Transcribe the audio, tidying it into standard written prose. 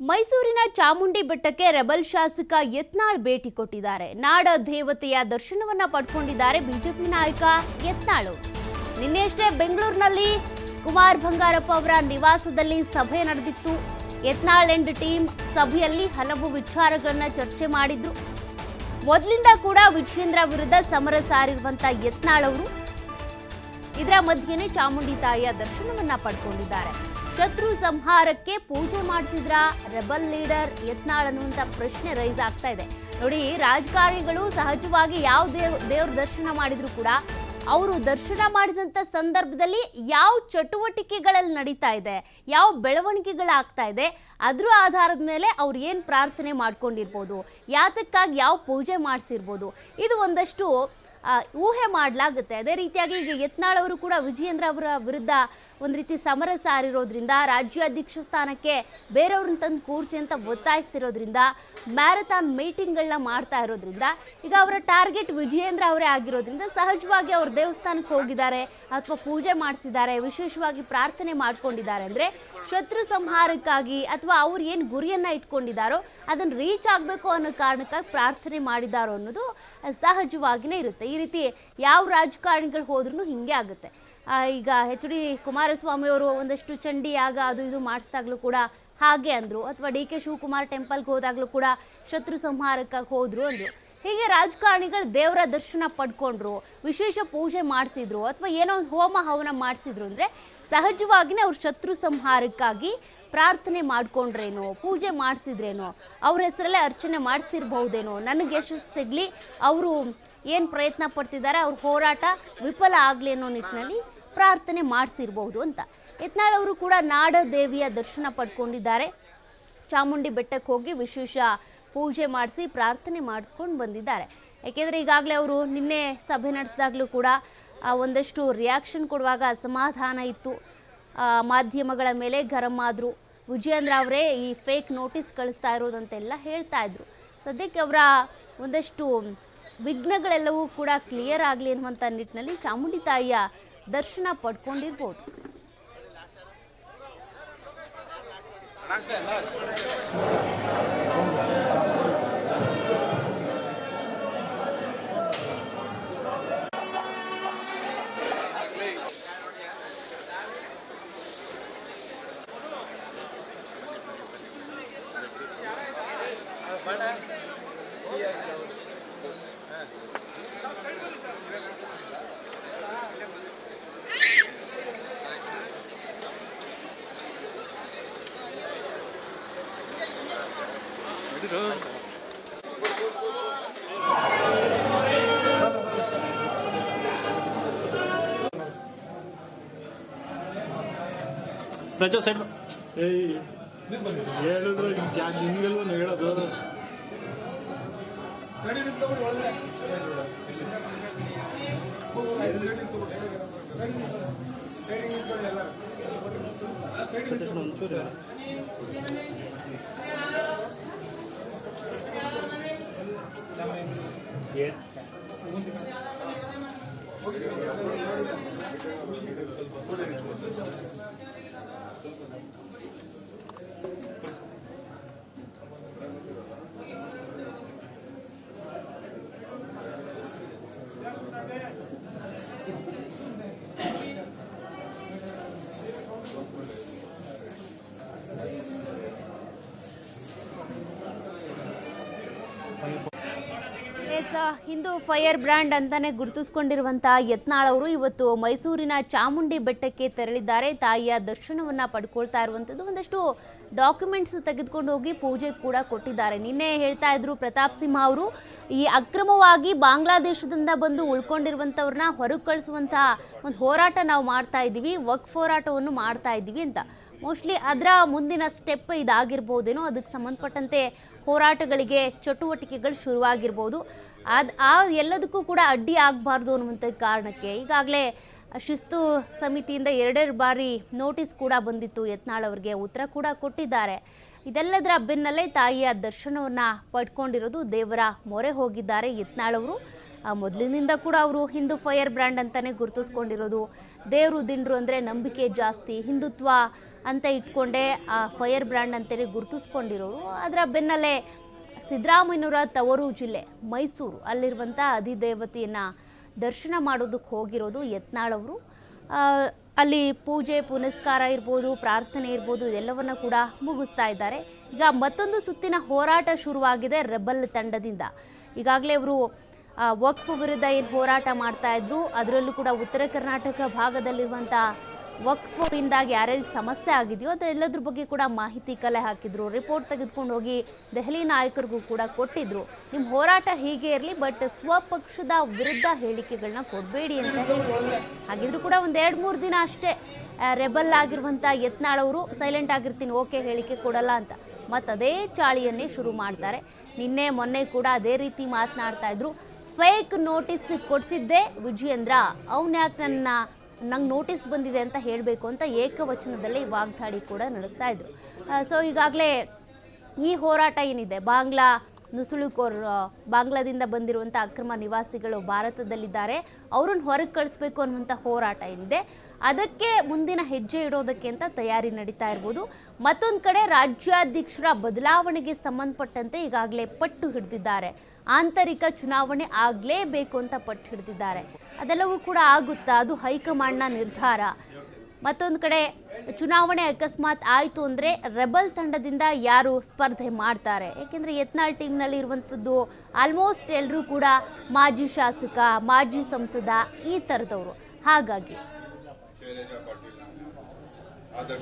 ಮೈಸೂರಿನ ಚಾಮುಂಡಿ ಬೆಟ್ಟಕ್ಕೆ ರೆಬಲ್ ಶಾಸಕ ಯತ್ನಾಳ್ ಭೇಟಿ ಕೊಟ್ಟಿದ್ದಾರೆ. ನಾಡ ದೇವತೆಯ ದರ್ಶನವನ್ನ ಪಡ್ಕೊಂಡಿದ್ದಾರೆ ಬಿಜೆಪಿ ನಾಯಕ ಯತ್ನಾಳ್. ನಿನ್ನೆಯಷ್ಟೇ ಬೆಂಗಳೂರಿನಲ್ಲಿ ಕುಮಾರ್ ಬಂಗಾರಪ್ಪ ಅವರ ನಿವಾಸದಲ್ಲಿ ಸಭೆ ನಡೆದಿತ್ತು. ಯತ್ನಾಳ್ ಅಂಡ್ ಟೀಮ್ ಸಭೆಯಲ್ಲಿ ಹಲವು ವಿಚಾರಗಳನ್ನ ಚರ್ಚೆ ಮಾಡಿದ್ರು. ಮೊದಲಿಂದ ಕೂಡ ವಿಜಯೇಂದ್ರ ವಿರುದ್ಧ ಸಮರ ಸಾರಿರುವಂತ ಯತ್ನಾಳ್ ಅವರು ಇದರ ಮಧ್ಯೆನೇ ಚಾಮುಂಡಿ ತಾಯಿಯ ದರ್ಶನವನ್ನ ಪಡ್ಕೊಂಡಿದ್ದಾರೆ. ಶತ್ರು ಸಂಹಾರಕ್ಕೆ ಪೂಜೆ ಮಾಡಿಸಿದ್ರ ರೆಬಲ್ ಲೀಡರ್ ಯತ್ನಾಳ್ ಅನ್ನುವಂಥ ಪ್ರಶ್ನೆ ರೈಸ್ ಆಗ್ತಾ ಇದೆ. ನೋಡಿ, ರಾಜಕಾರಣಿಗಳು ಸಹಜವಾಗಿ ಯಾವ ದೇವ್ರ ದರ್ಶನ ಮಾಡಿದ್ರು ಕೂಡ ಅವರು ದರ್ಶನ ಮಾಡಿದಂಥ ಸಂದರ್ಭದಲ್ಲಿ ಯಾವ ಚಟುವಟಿಕೆಗಳಲ್ಲಿ ನಡೀತಾ ಇದೆ, ಯಾವ ಬೆಳವಣಿಗೆಗಳಾಗ್ತಾ ಇದೆ, ಅದರ ಆಧಾರದ ಮೇಲೆ ಅವ್ರು ಏನು ಪ್ರಾರ್ಥನೆ ಮಾಡ್ಕೊಂಡಿರ್ಬೋದು, ಯಾತಕ್ಕಾಗಿ ಯಾವ ಪೂಜೆ ಮಾಡಿಸಿರ್ಬೋದು, ಇದು ಒಂದಷ್ಟು ಊಹೆ ಮಾಡಲಾಗುತ್ತೆ. ಅದೇ ರೀತಿಯಾಗಿ ಈಗ ಯತ್ನಾಳ್ ಅವರು ಕೂಡ ವಿಜಯೇಂದ್ರ ಅವರ ವಿರುದ್ಧ ಒಂದು ರೀತಿ ಸಮರ ಸಾರಿರೋದ್ರಿಂದ, ರಾಜ್ಯಾಧ್ಯಕ್ಷ ಸ್ಥಾನಕ್ಕೆ ಬೇರೆಯವ್ರನ್ನ ತಂದು ಕೂರಿಸಿ ಅಂತ ಒತ್ತಾಯಿಸ್ತಿರೋದ್ರಿಂದ, ಮ್ಯಾರಥಾನ್ ಮೀಟಿಂಗ್ಗಳನ್ನ ಮಾಡ್ತಾ ಇರೋದ್ರಿಂದ ಈಗ ಅವರ ಟಾರ್ಗೆಟ್ ವಿಜಯೇಂದ್ರ ಅವರೇ ಆಗಿರೋದ್ರಿಂದ ಸಹಜವಾಗಿ ಅವ್ರ ದೇವಸ್ಥಾನಕ್ಕೆ ಹೋಗಿದ್ದಾರೆ ಅಥವಾ ಪೂಜೆ ಮಾಡಿಸಿದ್ದಾರೆ, ವಿಶೇಷವಾಗಿ ಪ್ರಾರ್ಥನೆ ಮಾಡ್ಕೊಂಡಿದ್ದಾರೆ ಅಂದರೆ ಶತ್ರು ಸಂಹಾರಕ್ಕಾಗಿ ಅಥವಾ ಅವ್ರು ಏನು ಗುರಿಯನ್ನು ಇಟ್ಕೊಂಡಿದ್ದಾರೋ ಅದನ್ನು ರೀಚ್ ಆಗಬೇಕು ಅನ್ನೋ ಕಾರಣಕ್ಕಾಗಿ ಪ್ರಾರ್ಥನೆ ಮಾಡಿದ್ದಾರೋ ಅನ್ನೋದು ಸಹಜವಾಗಿಯೇ ಇರುತ್ತೆ. ಈ ರೀತಿ ಯಾವ ರಾಜಕಾರಣಿಗಳು ಹೋದ್ರೂ ಹಿಂಗೆ ಆಗುತ್ತೆ. ಈಗ ಎಚ್.ಡಿ. ಕುಮಾರಸ್ವಾಮಿ ಅವರು ಒಂದಷ್ಟು ಚಂಡಿ ಯಾಗ ಅದು ಇದು ಮಾಡಿಸಿದಾಗಲೂ ಕೂಡ ಹಾಗೆ ಅಂದರು, ಅಥವಾ ಡಿ.ಕೆ. ಶಿವಕುಮಾರ್ ಟೆಂಪಲ್ಗೆ ಹೋದಾಗಲೂ ಕೂಡ ಶತ್ರು ಸಂಹಾರಕ್ಕಾಗಿ ಹೋದರು ಅಂದರು. ಹೀಗೆ ರಾಜಕಾರಣಿಗಳು ದೇವರ ದರ್ಶನ ಪಡ್ಕೊಂಡ್ರು, ವಿಶೇಷ ಪೂಜೆ ಮಾಡಿಸಿದ್ರು, ಅಥವಾ ಏನೋ ಒಂದು ಹೋಮ ಹವನ ಮಾಡಿಸಿದ್ರು ಅಂದರೆ ಸಹಜವಾಗಿಯೇ ಅವ್ರು ಶತ್ರು ಸಂಹಾರಕ್ಕಾಗಿ ಪ್ರಾರ್ಥನೆ ಮಾಡ್ಕೊಂಡ್ರೇನೋ, ಪೂಜೆ ಮಾಡಿಸಿದ್ರೇನೋ, ಅವ್ರ ಹೆಸರಲ್ಲೇ ಅರ್ಚನೆ ಮಾಡಿಸಿರ್ಬಹುದೇನೋ, ನನಗೆ ಯಶಸ್ಸು ಸಿಗಲಿ, ಅವರು ಏನು ಪ್ರಯತ್ನ ಪಡ್ತಿದ್ದಾರೆ ಅವ್ರ ಹೋರಾಟ ವಿಫಲ ಆಗಲಿ ಅನ್ನೋ ನಿಟ್ಟಿನಲ್ಲಿ ಪ್ರಾರ್ಥನೆ ಮಾಡಿಸಿರ್ಬಹುದು ಅಂತ. ಯತ್ನಾಳ್ ಅವರು ಕೂಡ ನಾಡ ದೇವಿಯ ದರ್ಶನ ಪಡ್ಕೊಂಡಿದ್ದಾರೆ. ಚಾಮುಂಡಿ ಬೆಟ್ಟಕ್ಕೆ ಹೋಗಿ ವಿಶೇಷ ಪೂಜೆ ಮಾಡಿಸಿ ಪ್ರಾರ್ಥನೆ ಮಾಡಿಸ್ಕೊಂಡು ಬಂದಿದ್ದಾರೆ. ಯಾಕೆಂದರೆ ಈಗಾಗಲೇ ಅವರು ನಿನ್ನೆ ಸಭೆ ನಡೆಸಿದಾಗಲೂ ಕೂಡ ಒಂದಷ್ಟು ರಿಯಾಕ್ಷನ್ ಕೊಡುವಾಗ ಅಸಮಾಧಾನ ಇತ್ತು. ಮಾಧ್ಯಮಗಳ ಮೇಲೆ ಗರಂ ಆದರು. ವಿಜಯೇಂದ್ರ ಅವರೇ ಈ ಫೇಕ್ ನೋಟಿಸ್ ಕಳಿಸ್ತಾ ಇರೋದಂತೆಲ್ಲ ಹೇಳ್ತಾ ಇದ್ರು. ಸದ್ಯಕ್ಕೆ ಅವರ ಒಂದಷ್ಟು ವಿಘ್ನಗಳೆಲ್ಲವೂ ಕೂಡ ಕ್ಲಿಯರ್ ಆಗಲಿ ಅನ್ನುವಂಥ ನಿಟ್ಟಿನಲ್ಲಿ ಚಾಮುಂಡಿ ತಾಯಿಯ ದರ್ಶನ ಪಡ್ಕೊಂಡಿರ್ಬೋದು. ರಜಾ ಸೈಡ್ ಹೇಳಿದ್ರೆ ನಿಮ್ಗೆಲ್ವ ಹೇಳೋದು. ಒಂಚೂರು ಹಿಂದೂ ಫೈರ್ ಬ್ರ್ಯಾಂಡ್ ಅಂತಾನೆ ಗುರುತಿಸಿಕೊಂಡಿರುವಂಥ ಯತ್ನಾಳ್ ಅವರು ಇವತ್ತು ಮೈಸೂರಿನ ಚಾಮುಂಡಿ ಬೆಟ್ಟಕ್ಕೆ ತೆರಳಿದ್ದಾರೆ. ತಾಯಿಯ ದರ್ಶನವನ್ನು ಪಡ್ಕೊಳ್ತಾ ಇರುವಂಥದ್ದು. ಒಂದಷ್ಟು ಡಾಕ್ಯುಮೆಂಟ್ಸ್ ತೆಗೆದುಕೊಂಡು ಹೋಗಿ ಪೂಜೆ ಕೂಡ ಕೊಟ್ಟಿದ್ದಾರೆ. ನಿನ್ನೆ ಹೇಳ್ತಾ ಇದ್ರು ಪ್ರತಾಪ್ ಸಿಂಹ ಅವರು, ಈ ಅಕ್ರಮವಾಗಿ ಬಾಂಗ್ಲಾದೇಶದಿಂದ ಬಂದು ಉಳ್ಕೊಂಡಿರುವಂಥವ್ರನ್ನ ಹೊರಗೆ ಕಳಿಸುವಂಥ ಒಂದು ಹೋರಾಟ ನಾವು ಮಾಡ್ತಾ ಇದ್ದೀವಿ, ವಕ್ಫ್ ಹೋರಾಟವನ್ನು ಮಾಡ್ತಾ ಇದ್ದೀವಿ ಅಂತ. ಮೋಸ್ಟ್ಲಿ ಅದರ ಮುಂದಿನ ಸ್ಟೆಪ್ ಇದಾಗಿರ್ಬೋದೇನೋ, ಅದಕ್ಕೆ ಸಂಬಂಧಪಟ್ಟಂತೆ ಹೋರಾಟಗಳಿಗೆ ಚಟುವಟಿಕೆಗಳು ಶುರುವಾಗಿರ್ಬೋದು. ಎಲ್ಲದಕ್ಕೂ ಕೂಡ ಅಡ್ಡಿ ಆಗಬಾರ್ದು ಅನ್ನುವಂಥ ಕಾರಣಕ್ಕೆ ಈಗಾಗಲೇ ಶಿಸ್ತು ಸಮಿತಿಯಿಂದ 2 ಬಾರಿ ನೋಟಿಸ್ ಕೂಡ ಬಂದಿತ್ತು. ಯತ್ನಾಳ್ ಅವರಿಗೆ ಉತ್ತರ ಕೂಡ ಕೊಟ್ಟಿದ್ದಾರೆ. ಇದೆಲ್ಲದರ ಬೆನ್ನಲ್ಲೇ ತಾಯಿಯ ದರ್ಶನವನ್ನು ಪಡ್ಕೊಂಡಿರೋದು, ದೇವರ ಮೊರೆ ಹೋಗಿದ್ದಾರೆ ಯತ್ನಾಳ್ ಅವರು. ಮೊದಲಿನಿಂದ ಕೂಡ ಅವರು ಹಿಂದೂ ಫೈರ್ ಬ್ರ್ಯಾಂಡ್ ಅಂತಾನೆ ಗುರುತಿಸ್ಕೊಂಡಿರೋದು. ದೇವರು ದಿಂಡ್ರು ಅಂದರೆ ನಂಬಿಕೆ ಜಾಸ್ತಿ, ಹಿಂದುತ್ವ ಅಂತ ಇಟ್ಕೊಂಡೆ ಫೈರ್ ಬ್ರ್ಯಾಂಡ್ ಅಂತೇಳಿ ಗುರುತಿಸ್ಕೊಂಡಿರೋರು. ಅದರ ಬೆನ್ನಲ್ಲೇ ಸಿದ್ದರಾಮಯ್ಯನವರ ತವರು ಜಿಲ್ಲೆ ಮೈಸೂರು ಅಲ್ಲಿರುವಂಥ ಅಧಿದೇವತೆಯನ್ನು ದರ್ಶನ ಮಾಡೋದಕ್ಕೆ ಹೋಗಿರೋದು ಯತ್ನಾಳ್ ಅವರು. ಅಲ್ಲಿ ಪೂಜೆ ಪುನಸ್ಕಾರ ಇರ್ಬೋದು, ಪ್ರಾರ್ಥನೆ ಇರ್ಬೋದು, ಇದೆಲ್ಲವನ್ನು ಕೂಡ ಮುಗಿಸ್ತಾ ಇದ್ದಾರೆ. ಈಗ ಮತ್ತೊಂದು ಸುತ್ತಿನ ಹೋರಾಟ ಶುರುವಾಗಿದೆ ರೆಬಲ್ ತಂಡದಿಂದ. ಈಗಾಗಲೇ ಅವರು ವಕ್ಫ್ ವಿರುದ್ಧ ಏನು ಹೋರಾಟ ಮಾಡ್ತಾ ಇದ್ರು, ಅದರಲ್ಲೂ ಕೂಡ ಉತ್ತರ ಕರ್ನಾಟಕ ಭಾಗದಲ್ಲಿರುವಂಥ ವಕ್ಫಿಂದಾಗಿ ಯಾರ್ಯಾರಿಗೆ ಸಮಸ್ಯೆ ಆಗಿದೆಯೋ ಅದೆಲ್ಲದ್ರ ಬಗ್ಗೆ ಕೂಡ ಮಾಹಿತಿ ಕಲೆ ಹಾಕಿದ್ರು, ರಿಪೋರ್ಟ್ ತೆಗೆದುಕೊಂಡು ಹೋಗಿ ದೆಹಲಿ ನಾಯಕರಿಗೂ ಕೂಡ ಕೊಟ್ಟಿದ್ರು. ನಿಮ್ಮ ಹೋರಾಟ ಹೀಗೆ ಇರಲಿ, ಬಟ್ ಸ್ವಪಕ್ಷದ ವಿರುದ್ಧ ಹೇಳಿಕೆಗಳನ್ನ ಕೊಡಬೇಡಿ ಅಂತ ಹೇಳಿದ್ರು. ಹಾಗಿದ್ರು ಕೂಡ ಒಂದು 2-3 ದಿನ ಅಷ್ಟೇ ರೆಬಲ್ ಆಗಿರುವಂಥ ಯತ್ನಾಳ್ ಅವರು ಸೈಲೆಂಟ್ ಆಗಿರ್ತೀನಿ, ಓಕೆ ಹೇಳಿಕೆ ಕೊಡಲ್ಲ ಅಂತ ಮತ್ತು ಅದೇ ಚಾಳಿಯನ್ನೇ ಶುರು ಮಾಡ್ತಾರೆ. ನಿನ್ನೆ ಮೊನ್ನೆ ಕೂಡ ಅದೇ ರೀತಿ ಮಾತನಾಡ್ತಾ ಇದ್ರು. ಫೇಕ್ ನೋಟಿಸ್ ಕೊಡಿಸಿದ್ದೆ ವಿಜಯೇಂದ್ರ, ಅವನ್ಯಾಕೆ ನಂಗೆ ನೋಟಿಸ್ ಬಂದಿದೆ ಅಂತ ಹೇಳಬೇಕು ಅಂತ ಏಕವಚನದಲ್ಲೇ ವಾಗ್ದಾಳಿ ಕೂಡ ನಡೆಸ್ತಾ ಇದ್ರು. ಸೊ ಈಗಾಗಲೇ ಈ ಹೋರಾಟ ಏನಿದೆ, ಬಾಂಗ್ಲಾ ನುಸುಳುಕೋರು, ಬಾಂಗ್ಲಾದಿಂದ ಬಂದಿರುವಂಥ ಅಕ್ರಮ ನಿವಾಸಿಗಳು ಭಾರತದಲ್ಲಿದ್ದಾರೆ, ಅವ್ರನ್ನ ಹೊರಗೆ ಕಳಿಸ್ಬೇಕು ಅನ್ನುವಂಥ ಹೋರಾಟ ಏನಿದೆ, ಅದಕ್ಕೆ ಮುಂದಿನ ಹೆಜ್ಜೆ ಇಡೋದಕ್ಕೆ ಅಂತ ತಯಾರಿ ನಡೀತಾ ಇರ್ಬೋದು. ಮತ್ತೊಂದು ಕಡೆ ರಾಜ್ಯಾಧ್ಯಕ್ಷರ ಬದಲಾವಣೆಗೆ ಸಂಬಂಧಪಟ್ಟಂತೆ ಈಗಾಗಲೇ ಪಟ್ಟು ಹಿಡಿದಿದ್ದಾರೆ. ಆಂತರಿಕ ಚುನಾವಣೆ ಆಗಲೇಬೇಕು ಅಂತ ಪಟ್ಟು ಹಿಡಿದಿದ್ದಾರೆ. ಅದೆಲ್ಲವೂ ಕೂಡ ಆಗುತ್ತಾ, ಅದು ಹೈಕಮಾಂಡ್ನ ನಿರ್ಧಾರ. ಮತ್ತೊಂದು ಕಡೆ ಚುನಾವಣೆ ಅಕಸ್ಮಾತ್ ಆಯಿತು ಅಂದರೆ ರೆಬಲ್ ತಂಡದಿಂದ ಯಾರು ಸ್ಪರ್ಧೆ ಮಾಡ್ತಾರೆ? ಏಕೆಂದರೆ ಯತ್ನಾಳ್ ಟೀಮ್ನಲ್ಲಿ ಇರುವಂಥದ್ದು ಆಲ್ಮೋಸ್ಟ್ ಎಲ್ಲರೂ ಕೂಡ ಮಾಜಿ ಶಾಸಕ, ಮಾಜಿ ಸಂಸದ ಈ ಥರದವರು. ಹಾಗಾಗಿ ಶೈಲಜಾ ಪಾಟೀಲ್, ಆದರ್ಶ